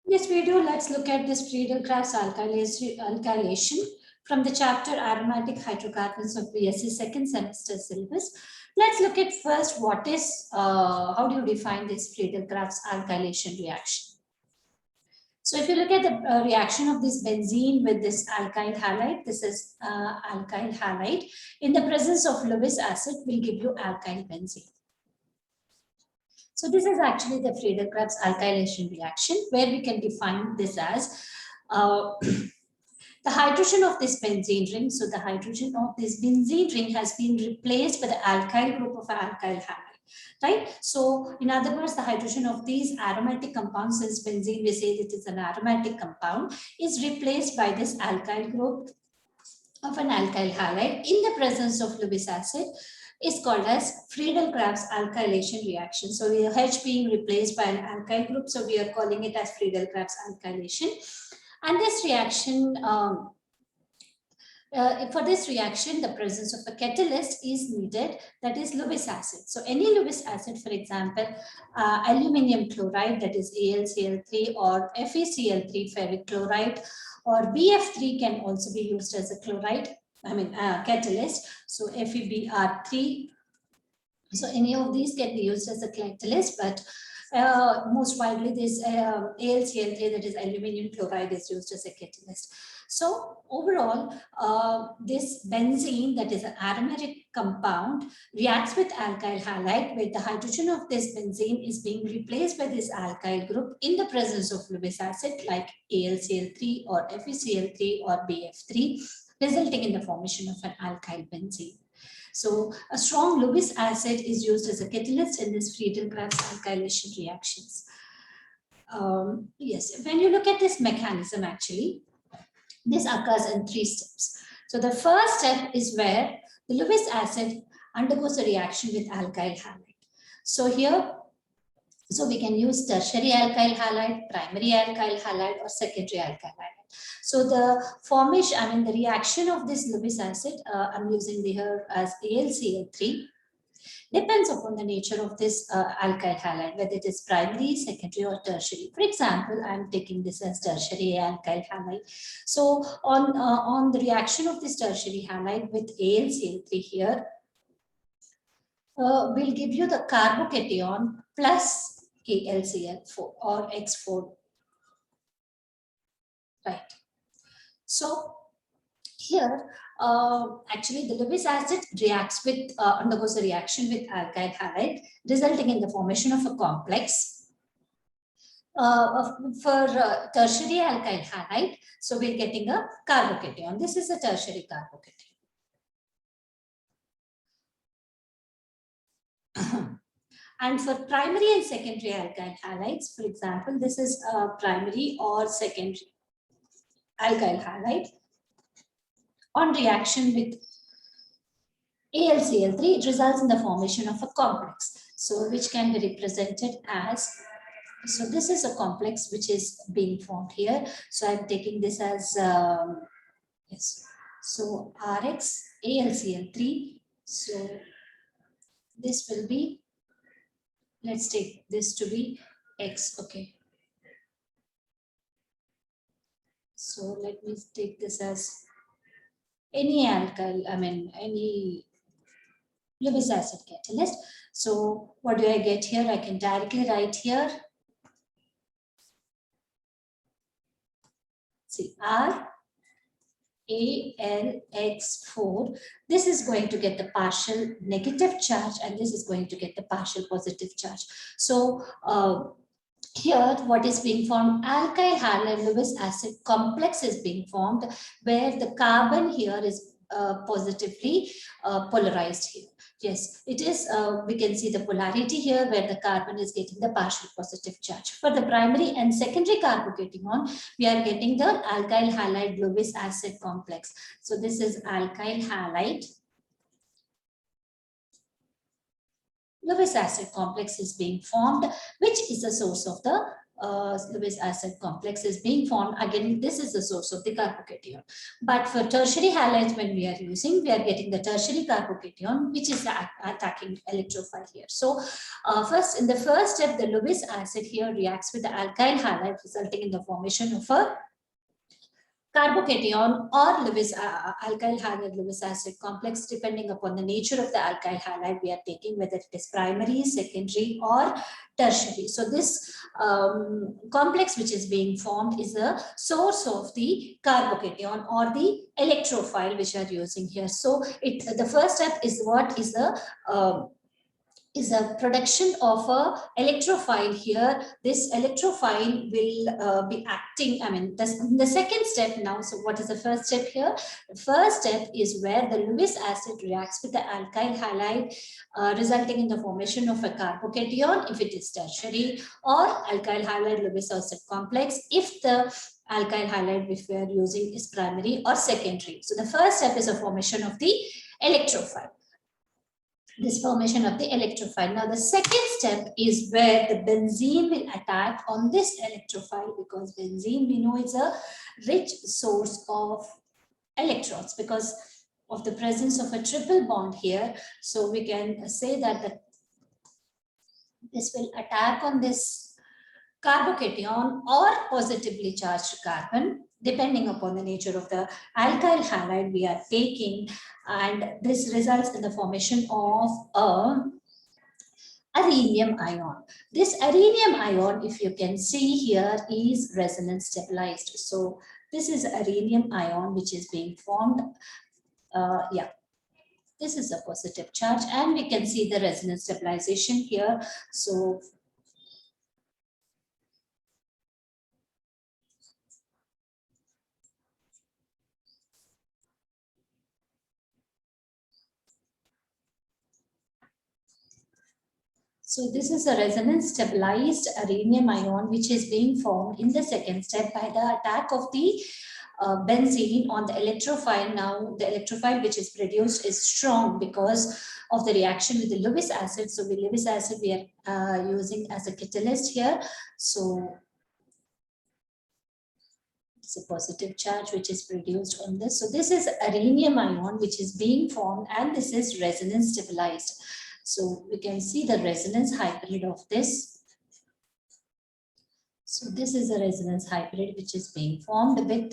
this video, let's look at this Friedel-Crafts Alkylation from the chapter Aromatic Hydrocarbons of BSC second semester syllabus. Let's look at first what is, how do you define this Friedel-Crafts Alkylation reaction? So if you look at the reaction of this benzene with this alkyl halide, this is alkyl halide. In the presence of Lewis acid will give you alkyl benzene. So this is actually the Friedel-Crafts alkylation reaction, where we can define this as the hydrogen of this benzene ring. So the hydrogen of this benzene ring has been replaced by the alkyl group of alkyl halide, right? So in other words, the hydrogen of these aromatic compounds, since benzene we say that it's an aromatic compound, is replaced by this alkyl group of an alkyl halide in the presence of Lewis acid, is called as Friedel-Crafts Alkylation reaction. So we have H being replaced by an alkyl group, so we are calling it as Friedel-Crafts Alkylation. And this reaction, for this reaction, the presence of a catalyst is needed, that is Lewis acid. So any Lewis acid, for example, aluminium chloride, that is AlCl3, or FeCl3 ferric chloride, or BF3 can also be used as a chloride. Catalyst. So FeBr3. So any of these can be used as a catalyst, but most widely this AlCl3, that is aluminium chloride, is used as a catalyst. So overall, this benzene, that is an aromatic compound, reacts with alkyl halide, where the hydrogen of this benzene is being replaced by this alkyl group in the presence of Lewis acid like AlCl3 or FeCl3 or BF3, resulting in the formation of an alkyl benzene. So a strong Lewis acid is used as a catalyst in this Friedel-Crafts alkylation reactions. Yes, when you look at this mechanism, actually, this occurs in 3 steps. So the first step is where the Lewis acid undergoes a reaction with alkyl halide. So here, so we can use tertiary alkyl halide, primary alkyl halide, or secondary alkyl halide. So the formation, the reaction of this Lewis acid, I'm using here as AlCl3, depends upon the nature of this alkyl halide, whether it is primary, secondary, or tertiary. For example, I'm taking this as tertiary alkyl halide. So on the reaction of this tertiary halide with AlCl3 here, will give you the carbocation plus AlCl4 or X4. Right. So here, actually, the Lewis acid reacts with, undergoes a reaction with alkyl halide, resulting in the formation of a complex. For tertiary alkyl halide, so we're getting a carbocation. This is a tertiary carbocation. And for primary and secondary alkyl halides, for example, this is a primary or secondary alkyl halide. On reaction with AlCl3, it results in the formation of a complex, so which can be represented as, so this is a complex which is being formed here. So I'm taking this as, yes, so Rx, AlCl3, so this will be, let's take this to be X, okay. So let me take this as any alkyl, any Lewis acid catalyst. So what do I get here? I can directly write here. See, R AlX4. This is going to get the partial negative charge, and this is going to get the partial positive charge. So here, what is being formed? Alkyl halide Lewis acid complex is being formed, where the carbon here is positively polarized here. Yes, it is, we can see the polarity here where the carbon is getting the partial positive charge. For the primary and secondary carbocation, we are getting the alkyl halide Lewis acid complex. So this is alkyl halide Lewis acid complex is being formed, which is the source of the Lewis acid complex is being formed. Again, this is the source of the carbocation. But for tertiary halides, when we are using, we are getting the tertiary carbocation, which is the attacking electrophile here. So first, in the first step, the Lewis acid here reacts with the alkyl halide, resulting in the formation of a carbocation or Lewis alkyl halide Lewis acid complex, depending upon the nature of the alkyl halide we are taking, whether it is primary, secondary, or tertiary. So this complex which is being formed is the source of the carbocation or the electrophile which are using here. So the first step is what is the production of a electrophile here. This electrophile will be acting, the second step now. So what is the first step here? The first step is where the Lewis acid reacts with the alkyl halide, resulting in the formation of a carbocation if it is tertiary, or alkyl halide Lewis acid complex if the alkyl halide which we are using is primary or secondary. So the first step is a formation of the electrophile. This formation of the electrophile. Now the second step is where the benzene will attack on this electrophile, because benzene we know is a rich source of electrons because of the presence of a triple bond here. So we can say that this will attack on this carbocation or positively charged carbon, depending upon the nature of the alkyl halide we are taking, and this results in the formation of a rhenium ion. This rhenium ion, if you can see here, is resonance stabilized. So this is a rhenium ion which is being formed. This is a positive charge, and we can see the resonance stabilization here. So this is a resonance stabilized rhenium ion which is being formed in the second step by the attack of the benzene on the electrophile. Now the electrophile which is produced is strong because of the reaction with the Lewis acid. So the Lewis acid we are using as a catalyst here. So it's a positive charge which is produced on this. So this is a rhenium ion which is being formed, and this is resonance stabilized. So we can see the resonance hybrid of this. So this is a resonance hybrid which is being formed with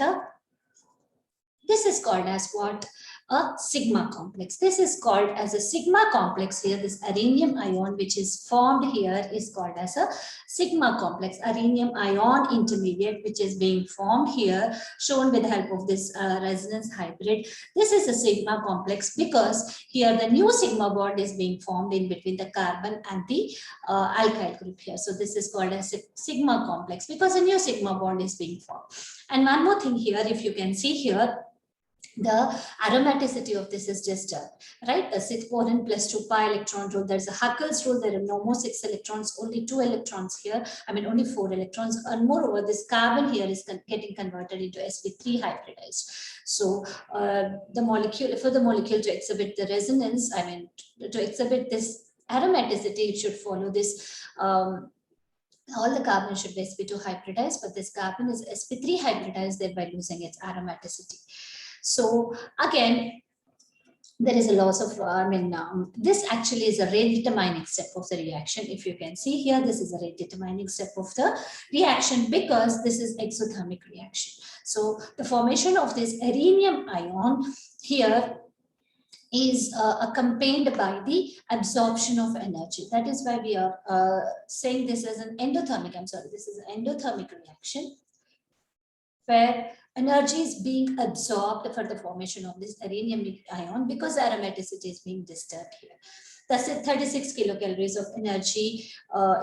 this is called as what? A sigma complex. This is called as a sigma complex here. This rhenium ion which is formed here is called as a sigma complex. A rhenium ion intermediate which is being formed here, shown with the help of this resonance hybrid. This is a sigma complex because here the new sigma bond is being formed in between the carbon and the alkyl group here. So this is called as a sigma complex because a new sigma bond is being formed. And one more thing here, if you can see here, the aromaticity of this is disturbed, right? A 6 boron plus 2 pi electron rule. There's a Huckel's rule. There are no more 6 electrons, only 2 electrons here. Only 4 electrons. And moreover, this carbon here is getting converted into sp3 hybridized. So the molecule, for the molecule to exhibit the resonance, to exhibit this aromaticity, it should follow this. All the carbon should be sp2 hybridized, but this carbon is sp3 hybridized, thereby losing its aromaticity. So again, there is a loss of, this actually is a rate determining step of the reaction. If you can see here, this is a rate determining step of the reaction because this is exothermic reaction. So the formation of this rhenium ion here is accompanied by the absorption of energy. That is why we are saying this as an endothermic, this is an endothermic reaction where energy is being absorbed for the formation of this rhenium ion because aromaticity is being disturbed here. Thus 36 kilocalories of energy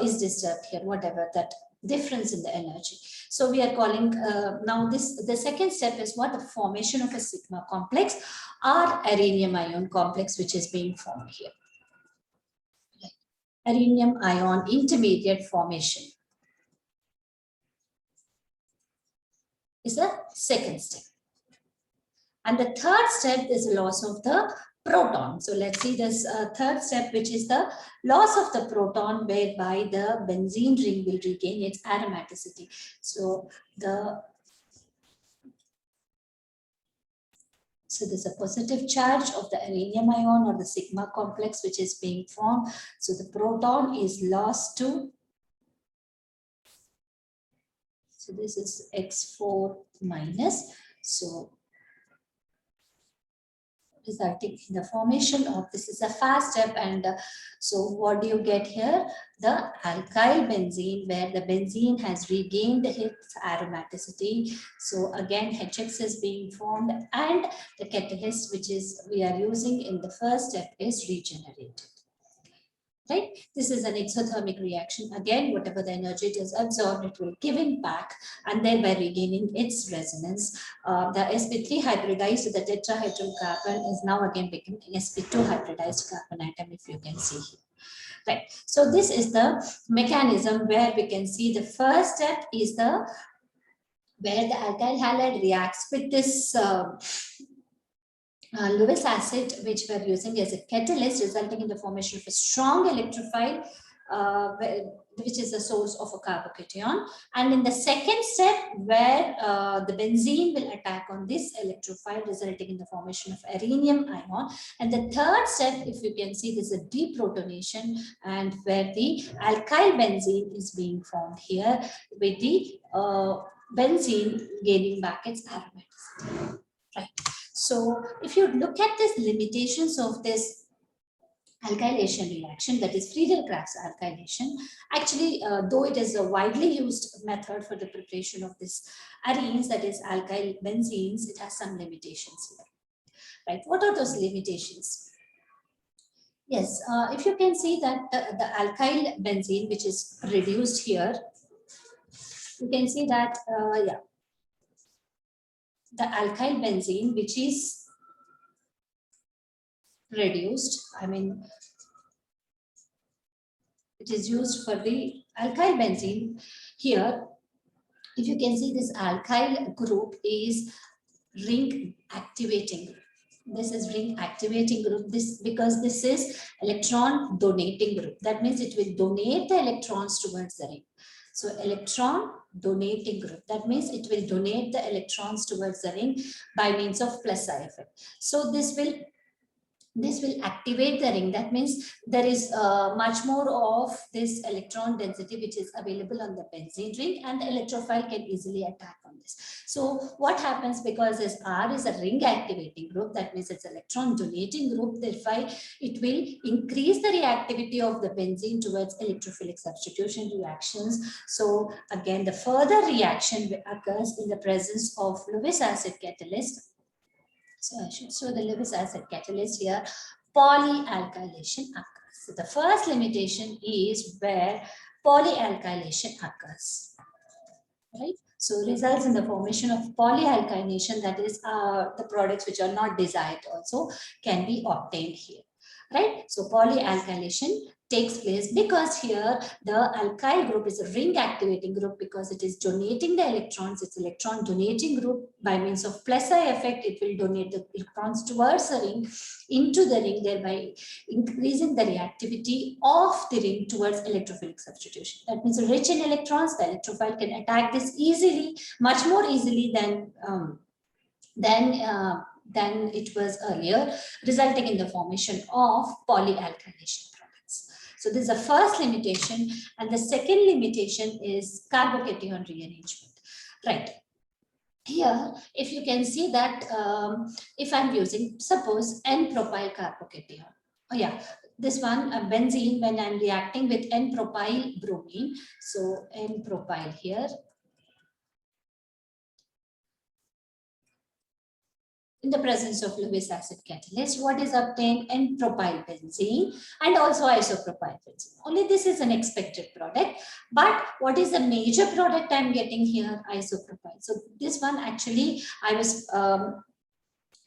is disturbed here, whatever that difference in the energy. So we are calling now the second step is what? The formation of a sigma complex or a rhenium ion complex which is being formed here. A rhenium ion intermediate formation is the second step. And the third step is loss of the proton. So let's see this third step, which is the loss of the proton, whereby the benzene ring will regain its aromaticity. So there's a positive charge of the uranium ion or the sigma complex which is being formed. So the proton is lost to, so this is X4 minus. So resulting in the formation of, this is a fast step, and so what do you get here? The alkyl benzene, where the benzene has regained its aromaticity. So again HX is being formed, and the catalyst which is we are using in the first step is regenerated. Right? This is an exothermic reaction. Again, whatever the energy it is absorbed, it will giving back and thereby regaining its resonance. The sp3 hybridized to the tetrahedral carbon is now again becoming sp2 hybridized carbon atom, if you can see here. Right. So this is the mechanism where we can see the first step is the where the alkyl halide reacts with this Lewis acid, which we are using as a catalyst, resulting in the formation of a strong electrophile, which is the source of a carbocation. And in the second step, where the benzene will attack on this electrophile, resulting in the formation of uranium ion. And the third step, if you can see, this is a deprotonation, and where the alkyl benzene is being formed here with the benzene gaining back its aromaticity. Right. So if you look at these limitations of this alkylation reaction, that is Friedel-Crafts alkylation, actually, though it is a widely used method for the preparation of this arenes, that is alkyl benzenes, it has some limitations here. Right? What are those limitations? Yes, if you can see that the alkyl benzene, which is reduced here, you can see that, the alkyl benzene, which is reduced, I mean, it is used for the alkyl benzene. Here, if you can see, this alkyl group is ring activating group. This is ring activating group, this because this is electron donating group. That means it will donate the electrons towards the ring. So electron donating group, that means it will donate the electrons towards the ring by means of plus I effect. So this will activate the ring. That means there is much more of this electron density which is available on the benzene ring, and the electrophile can easily attack on this. So what happens, because this R is a ring activating group, that means it's electron donating group, therefore it will increase the reactivity of the benzene towards electrophilic substitution reactions. So again, the further reaction occurs in the presence of Lewis acid catalyst. So I should show the Lewis acid catalyst here. Polyalkylation occurs. So the first limitation is where polyalkylation occurs. Right? So results in the formation of polyalkylation, that is the products which are not desired also can be obtained here. Right? So polyalkylation takes place because here the alkyl group is a ring activating group, because it is donating the electrons. It's electron donating group. By means of plus I effect, it will donate the electrons towards the ring, into the ring, thereby increasing the reactivity of the ring towards electrophilic substitution. That means rich in electrons, the electrophile can attack this easily, much more easily than it was earlier, resulting in the formation of polyalkylation products. So this is the first limitation, and the second limitation is carbocation rearrangement. Right. Here, if you can see that if I'm using, suppose N-propyl carbocation. Oh yeah, this one, a benzene, when I'm reacting with N-propyl bromine. So N-propyl here. In the presence of Lewis acid catalyst, what is obtained? N-propyl benzene and also isopropyl benzene. Only this is an expected product, but what is the major product I'm getting here? Isopropyl. So this one actually I was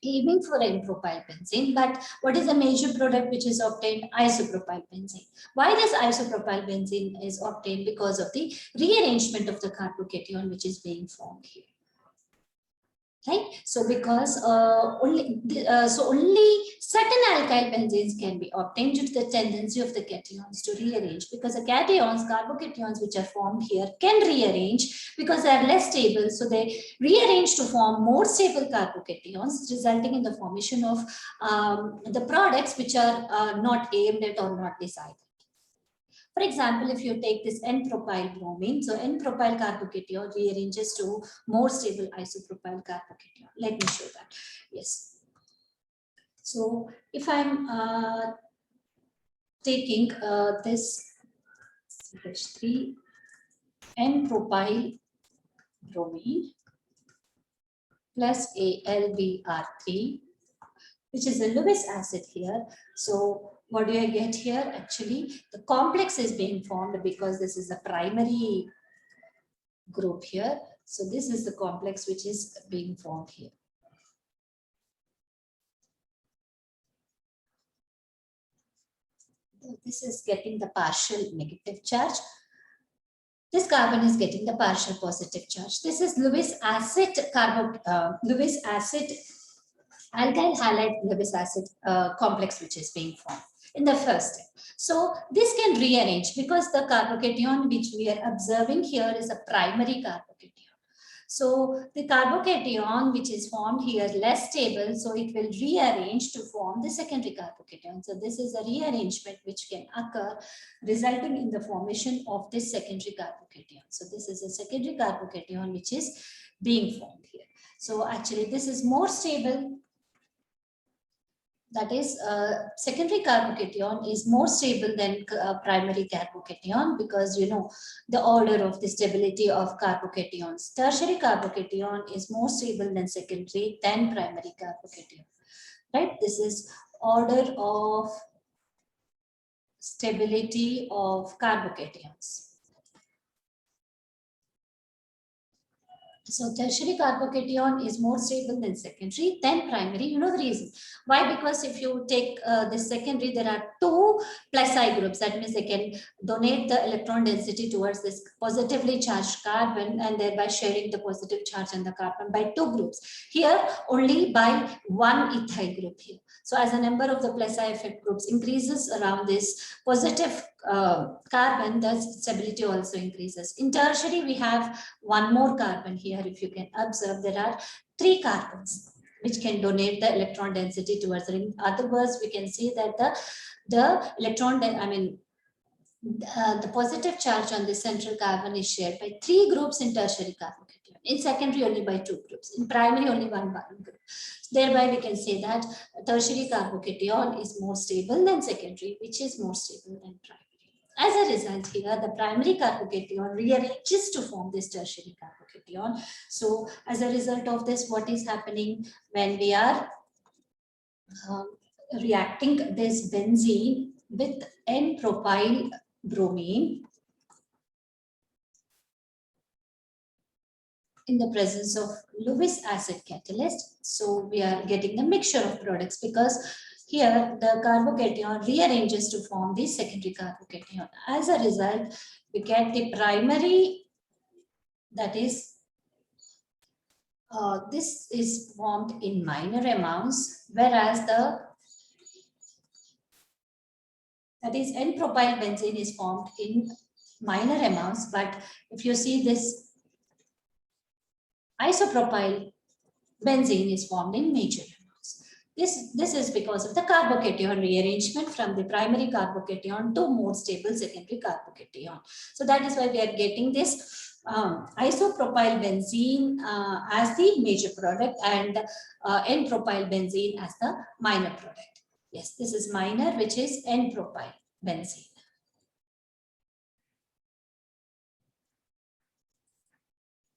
aiming for N-propyl benzene, but what is the major product which is obtained? Isopropyl benzene. Why this isopropyl benzene is obtained? Because of the rearrangement of the carbocation which is being formed here. right? So because only certain alkyl benzenes can be obtained due to the tendency of the cations to rearrange, because the cations, carbocations which are formed here can rearrange because they are less stable. So they rearrange to form more stable carbocations, resulting in the formation of the products which are not aimed at or not desired. For example, if you take this N-propyl bromine, so N-propyl carbocation rearranges to more stable isopropyl carbocation. Let me show that. Yes. So if I'm taking this CH3 N-propyl bromine plus AlBr3, which is a Lewis acid here. So what do I get here? Actually, the complex is being formed because this is a primary group here. So this is the complex which is being formed here. This is getting the partial negative charge. This carbon is getting the partial positive charge. This is Lewis acid Lewis acid alkyl halide Lewis acid complex which is being formed in the first step. So this can rearrange because the carbocation which we are observing here is a primary carbocation. So the carbocation which is formed here less stable, so it will rearrange to form the secondary carbocation. So this is a rearrangement which can occur, resulting in the formation of this secondary carbocation. So this is a secondary carbocation which is being formed here. So actually this is more stable. That is, secondary carbocation is more stable than primary carbocation, because you know the order of the stability of carbocations. Tertiary carbocation is more stable than secondary than primary carbocation. Right? This is order of stability of carbocations. So tertiary carbocation is more stable than secondary, then primary. You know the reason. Why? Because if you take the secondary, there are two plus I groups. That means they can donate the electron density towards this positively charged carbon, and thereby sharing the positive charge on the carbon by two groups. Here, only by one ethyl group here. So as the number of the plus I effect groups increases around this positive carbon, the stability also increases. In tertiary, we have one more carbon here. If you can observe, there are three carbons which can donate the electron density towards it. In other words, we can see that the electron, the positive charge on the central carbon is shared by three groups in tertiary carbocation. In secondary, only by two groups. In primary, only one group. Thereby, we can say that tertiary carbocation is more stable than secondary, which is more stable than primary. As a result here, the primary carbocation rearranges to form this tertiary carbocation. So as a result of this, what is happening when we are reacting this benzene with N-propyl bromine in the presence of Lewis acid catalyst. So we are getting a mixture of products, because here the carbocation rearranges to form the secondary carbocation. As a result, we get the primary, that is, this is formed in minor amounts, whereas that is N-propyl benzene is formed in minor amounts. But if you see this isopropyl benzene is formed in major amounts. This is because of the carbocation rearrangement from the primary carbocation to more stable secondary carbocation. So that is why we are getting this isopropyl benzene as the major product, and N-propyl benzene as the minor product. Yes, this is minor, which is N-propyl benzene.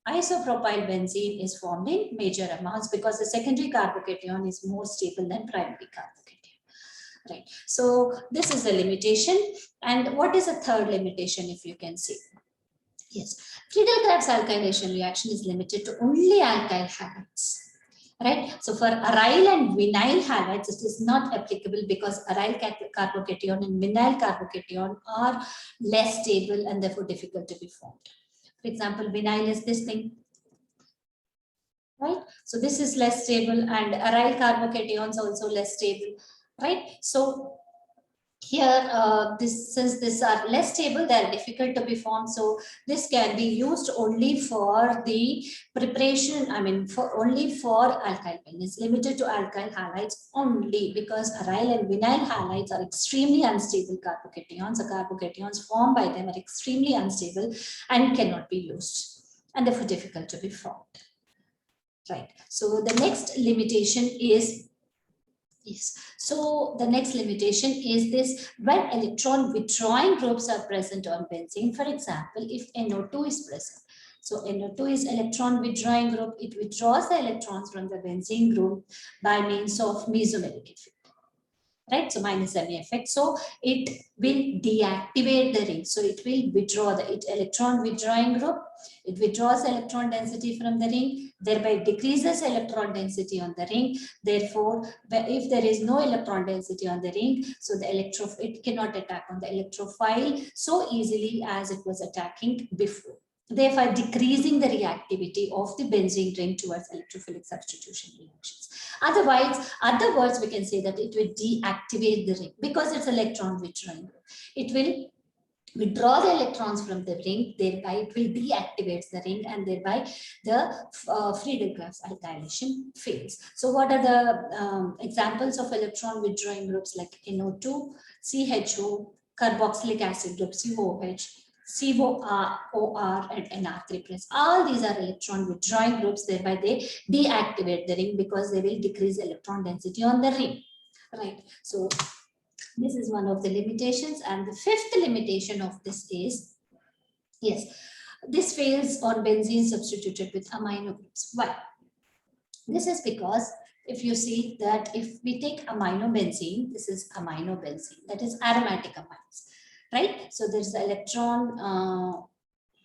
Isopropyl benzene is formed in major amounts because the secondary carbocation is more stable than primary carbocation. Right. So this is a limitation. And what is a third limitation, if you can see? Yes, Friedel-Crafts alkylation reaction is limited to only alkyl halides. Right. So for aryl and vinyl halides, it is not applicable because aryl carbocation and vinyl carbocation are less stable and therefore difficult to be formed. For example, vinyl is this thing. right? So this is less stable, and aryl carbocations also less stable, right? So here, since these are less stable, they are difficult to be formed. So this can be used only for the preparation. I mean, only for alkyl pen. It's limited to alkyl halides only, because aryl and vinyl halides are extremely unstable carbocations. The carbocations formed by them are extremely unstable and cannot be used, and therefore difficult to be formed. Right. So the next limitation is yes. So the next limitation is this: when electron withdrawing groups are present on benzene, for example, if NO2 is present. So NO2 is electron withdrawing group. It withdraws the electrons from the benzene group by means of mesomeric effect. Right, so minus ME effect. So it will deactivate the ring. So it will withdraw the electron withdrawing group. It withdraws electron density from the ring, thereby decreases electron density on the ring. Therefore, if there is no electron density on the ring, so it cannot attack on the electrophile so easily as it was attacking before, therefore decreasing the reactivity of the benzene ring towards electrophilic substitution reactions. Other words, we can say that it will deactivate the ring because it's electron withdrawing. It will withdraw the electrons from the ring, thereby it will deactivate the ring, and thereby the Friedel-Crafts alkylation fails. So what are the examples of electron withdrawing groups like NO2, CHO, carboxylic acid group COOH, COR and NR3+. All these are electron withdrawing groups, thereby they deactivate the ring because they will decrease electron density on the ring. Right. So this is one of the limitations. And the fifth limitation of this is, yes, this fails on benzene substituted with amino groups. Why? This is because if you see that if we take amino benzene, this is amino benzene, that is aromatic amines, right? So there's the electron,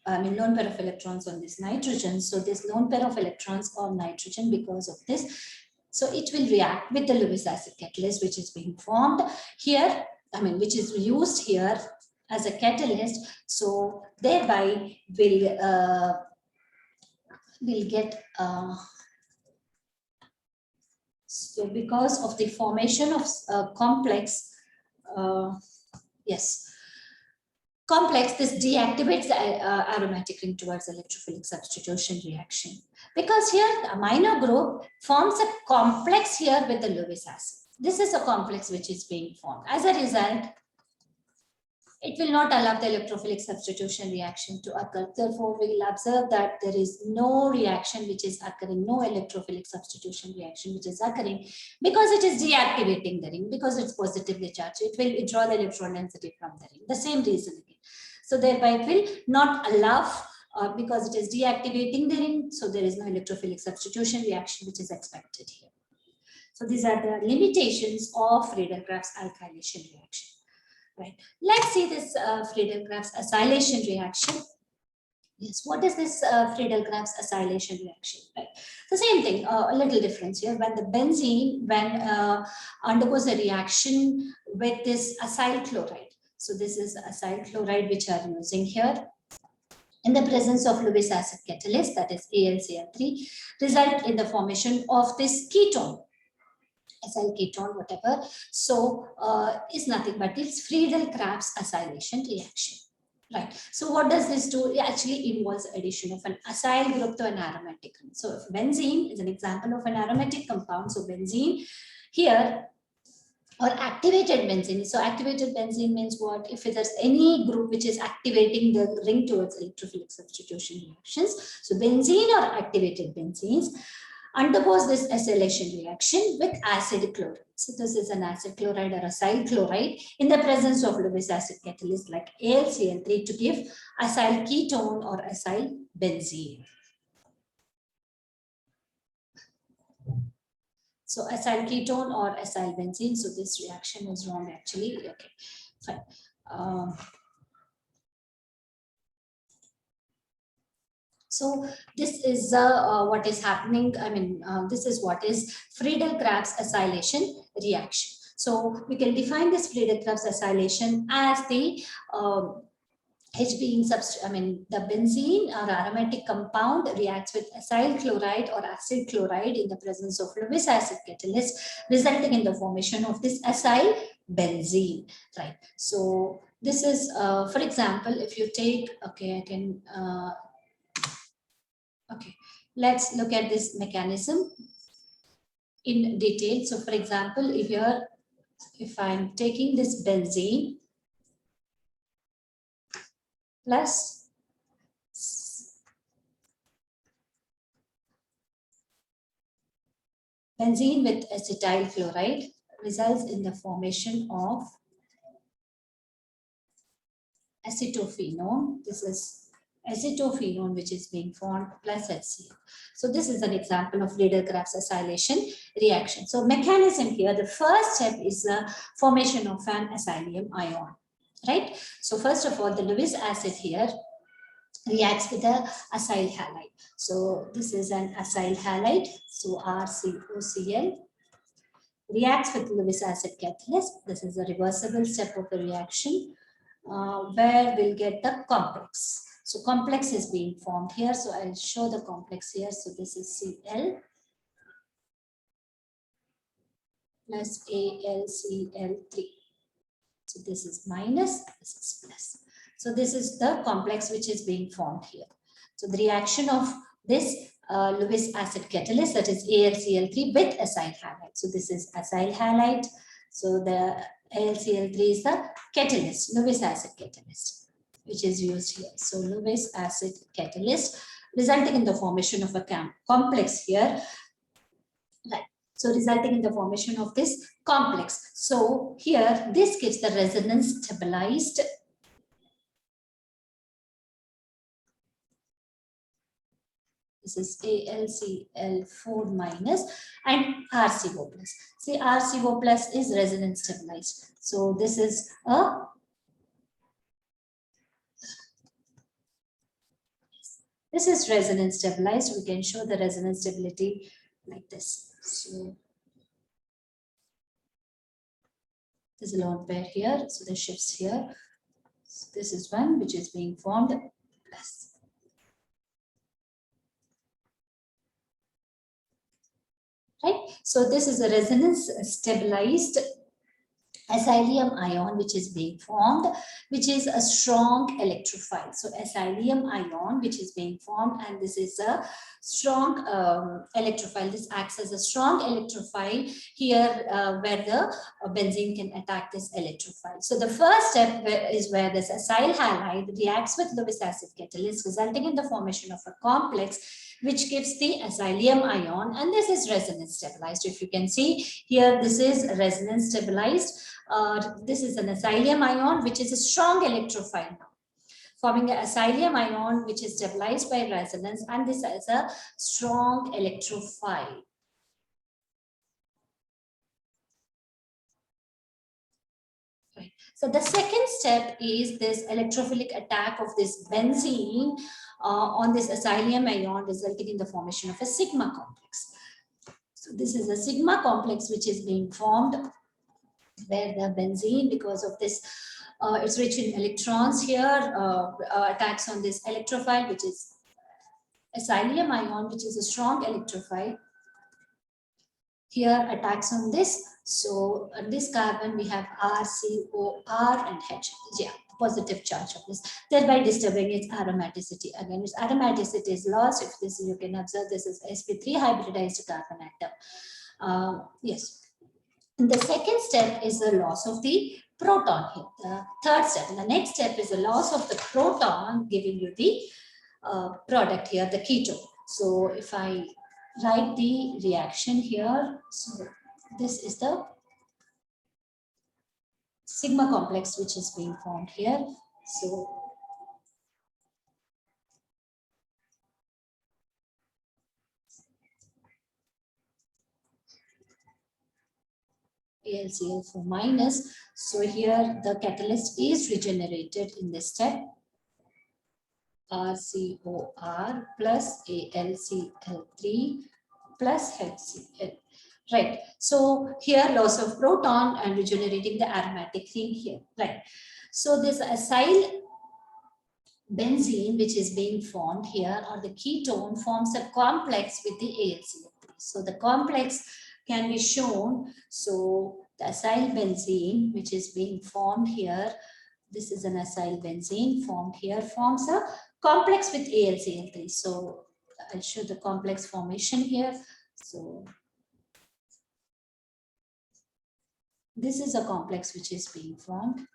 lone pair of electrons on this nitrogen. So this lone pair of electrons on nitrogen, because of this, so it will react with the Lewis acid catalyst, which is being formed here, which is used here as a catalyst. So thereby will get so because of the formation of complex, complex, this deactivates the aromatic ring towards electrophilic substitution reaction. Because here the amino group forms a complex here with the Lewis acid. This is a complex which is being formed. As a result, it will not allow the electrophilic substitution reaction to occur. Therefore, we will observe that there is no reaction which is occurring, no electrophilic substitution reaction which is occurring, because it is deactivating the ring, because it's positively charged. It will withdraw the electron density from the ring. The same reason again. So thereby it will not allow, because it is deactivating the ring, so there is no electrophilic substitution reaction which is expected here. So these are the limitations of Friedel-Crafts alkylation reaction. Right. Let's see this Friedel-Crafts acylation reaction. Yes, what is this Friedel-Crafts acylation reaction? Right. The same thing, a little difference here. When the benzene undergoes a reaction with this acyl chloride. So this is acyl chloride which are using here. In the presence of Lewis acid catalyst, that is AlCl3, result in the formation of this ketone. Acyl ketone, whatever. So is nothing but it's Friedel-Crafts acylation reaction. Right. So what does this do? It actually involves addition of an acyl group to an aromatic group. So if benzene is an example of an aromatic compound, so benzene here, or activated benzene. So activated benzene means what? If there's any group which is activating the ring towards electrophilic substitution reactions. So benzene or activated benzenes undergoes this acylation reaction with acid chloride. So this is an acid chloride or acyl chloride in the presence of Lewis acid catalyst like AlCl3 to give acyl ketone or acyl benzene. So acyl ketone or acyl benzene. So this reaction is wrong actually. Okay, fine. So this is what is happening. This is what is Friedel-Crafts acylation reaction. So we can define this Friedel-Crafts acylation as the H being the benzene or aromatic compound reacts with acyl chloride or acid chloride in the presence of Lewis acid catalyst, resulting in the formation of this acyl benzene, right? So this is, for example, if you take, okay, let's look at this mechanism in detail. So for example, if I'm taking this benzene plus benzene with acetyl chloride results in the formation of acetophenone. This is acetophenone which is being formed plus HCl. So this is an example of Friedel-Crafts acylation reaction. So mechanism here, the first step is the formation of an acylium ion, right? So first of all, the Lewis acid here reacts with the acyl halide. So this is an acyl halide, so RCOCl reacts with Lewis acid catalyst. This is a reversible step of the reaction where we'll get the complex. So complex is being formed here. So I'll show the complex here. So this is Cl plus AlCl3. So this is minus, this is plus. So this is the complex which is being formed here. So the reaction of this Lewis acid catalyst, that is AlCl3 with acyl halide. So this is acyl halide. So the AlCl3 is the catalyst, Lewis acid catalyst, which is used here. So Lewis acid catalyst resulting in the formation of a complex here. Right. So resulting in the formation of this complex. So here, this gives the resonance stabilized. This is AlCl4 minus and RCO plus. See, RCO plus is resonance stabilized. So this is resonance stabilized. We can show the resonance stability like this. So there's a lone pair here. So the shifts here. So this is one which is being formed plus. Right. So this is a resonance stabilized acylium ion which is being formed, which is a strong electrophile. So acylium ion which is being formed, and this is a strong electrophile. This acts as a strong electrophile here where the benzene can attack this electrophile. So the first step is where this acyl halide reacts with Lewis acid catalyst, resulting in the formation of a complex which gives the acylium ion, and this is resonance stabilized. If you can see here, this is resonance stabilized. This is an acylium ion which is a strong electrophile now, forming an acylium ion which is stabilized by resonance, and this is a strong electrophile. Right. So the second step is this electrophilic attack of this benzene on this acylium ion, resulting in the formation of a sigma complex. So this is a sigma complex which is being formed where the benzene, because of this, it's rich in electrons here, attacks on this electrophile, which is acylium ion, which is a strong electrophile. Here attacks on this. So this carbon, we have R, C, O, R, and H. Yeah, positive charge of this, thereby disturbing its aromaticity. Again, its aromaticity is lost. If this, you can observe, this is sp3 hybridized carbon atom. Yes. The second step is the loss of the proton here. The third step, the next step is the loss of the proton, giving you the product here, the ketone. So if I write the reaction here, so this is the sigma complex which is being formed here. So AlCl4 minus. So here the catalyst is regenerated in this step. RCOR plus AlCl3 plus HCl. Right. So here loss of proton and regenerating the aromatic ring here. Right. So this acyl benzene, which is being formed here, or the ketone, forms a complex with the AlCl3. So the complex can be shown. So the acyl benzene, which is being formed here, this is an acyl benzene formed here, forms a complex with AlCl3. So I'll show the complex formation here. So this is a complex which is being formed.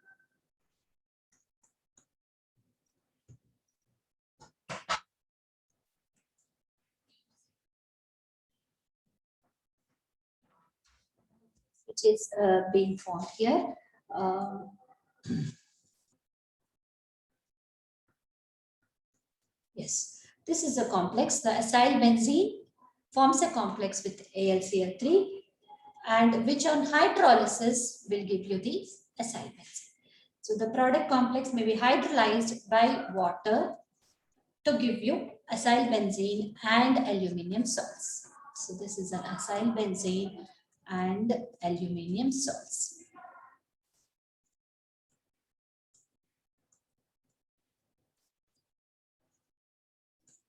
Which is being formed here. Yes, this is a complex. The acyl benzene forms a complex with AlCl3, and which on hydrolysis will give you the acyl benzene. So the product complex may be hydrolyzed by water to give you acyl benzene and aluminium salts. So this is an acyl benzene and aluminium salts.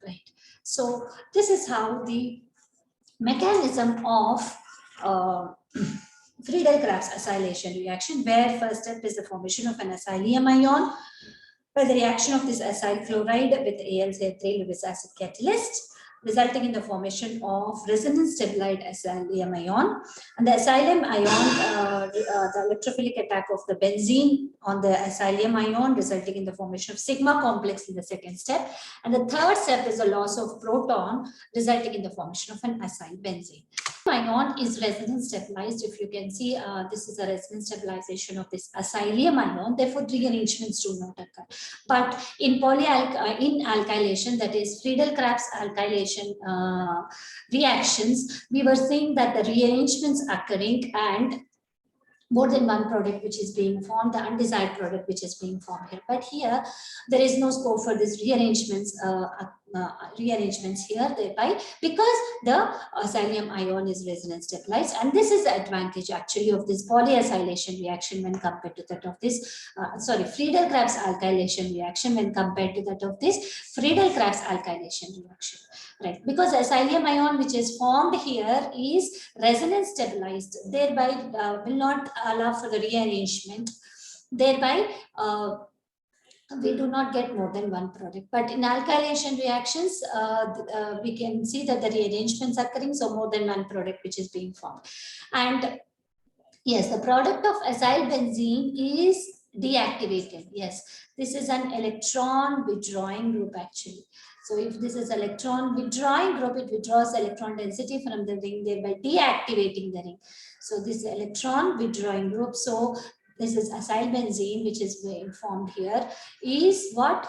Right. So this is how the mechanism of Friedel-Crafts acylation reaction, where first step is the formation of an acylium ion by the reaction of this acyl chloride with AlCl3 Lewis acid catalyst, resulting in the formation of resonance stabilized acylium ion. And the acylium ion, the electrophilic attack of the benzene on the acylium ion, resulting in the formation of sigma complex in the second step. And the third step is the loss of proton, resulting in the formation of an acyl benzene. Ion is resonance stabilized. If you can see, this is a resonance stabilization of this acylium ion. Therefore, rearrangements do not occur. But in alkylation, that is Friedel-Crafts alkylation reactions, we were seeing that the rearrangements occurring and more than one product which is being formed, the undesired product which is being formed here. But here, there is no scope for these rearrangements here, thereby, because the acylium ion is resonance stabilized. And this is the advantage actually of this polyacylation reaction when compared to that of this, Friedel-Crafts alkylation reaction when compared to that of this Friedel-Crafts alkylation reaction. Right, because acylium ion which is formed here is resonance stabilized, thereby will not allow for the rearrangement, thereby we do not get more than one product. But in alkylation reactions, we can see that the rearrangements are occurring, so more than one product which is being formed. And yes, the product of acyl benzene is deactivated. Yes, this is an electron withdrawing group actually. So if this is electron withdrawing group, it withdraws electron density from the ring, thereby deactivating the ring. So this electron withdrawing group. So this is acyl benzene, which is being formed here, is what?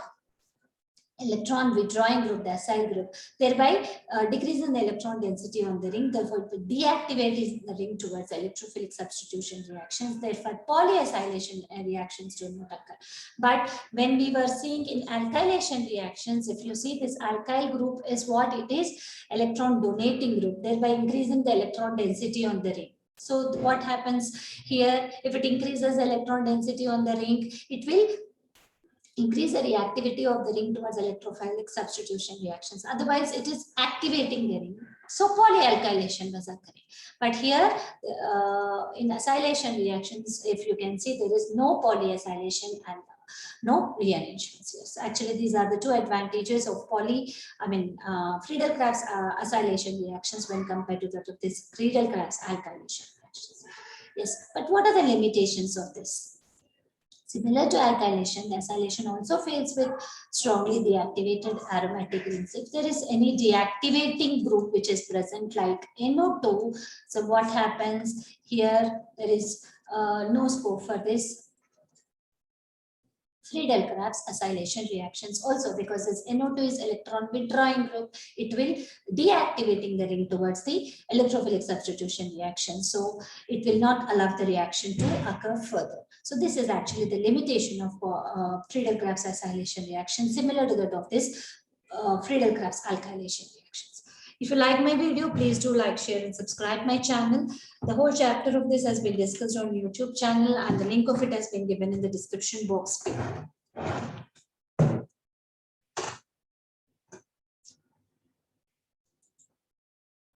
Electron withdrawing group, the acyl group, thereby decreasing the electron density on the ring, therefore it will deactivate the ring towards electrophilic substitution reactions, therefore polyacylation reactions do not occur. But when we were seeing in alkylation reactions, if you see this alkyl group is what it is, electron donating group, thereby increasing the electron density on the ring. So what happens here, if it increases electron density on the ring, it will increase the reactivity of the ring towards electrophilic substitution reactions. Otherwise, it is activating the ring. So polyalkylation was occurring. But here, in acylation reactions, if you can see, there is no polyacylation and no rearrangements here. So actually, these are the two advantages of Friedel-Crafts acylation reactions when compared to that of this Friedel-Crafts alkylation reactions. Yes, but what are the limitations of this? Similar to alkylation, the acylation also fails with strongly deactivated aromatic rings. If there is any deactivating group which is present like NO2, so what happens here? There is no scope for this Friedel-Crafts acylation reactions also, because this NO2 is electron withdrawing group, it will deactivating the ring towards the electrophilic substitution reaction. So it will not allow the reaction to occur further. So this is actually the limitation of Friedel-Crafts acylation reaction, similar to that of this Friedel-Crafts alkylation reactions. If you like my video, please do like, share and subscribe my channel. The whole chapter of this has been discussed on YouTube channel and the link of it has been given in the description box below.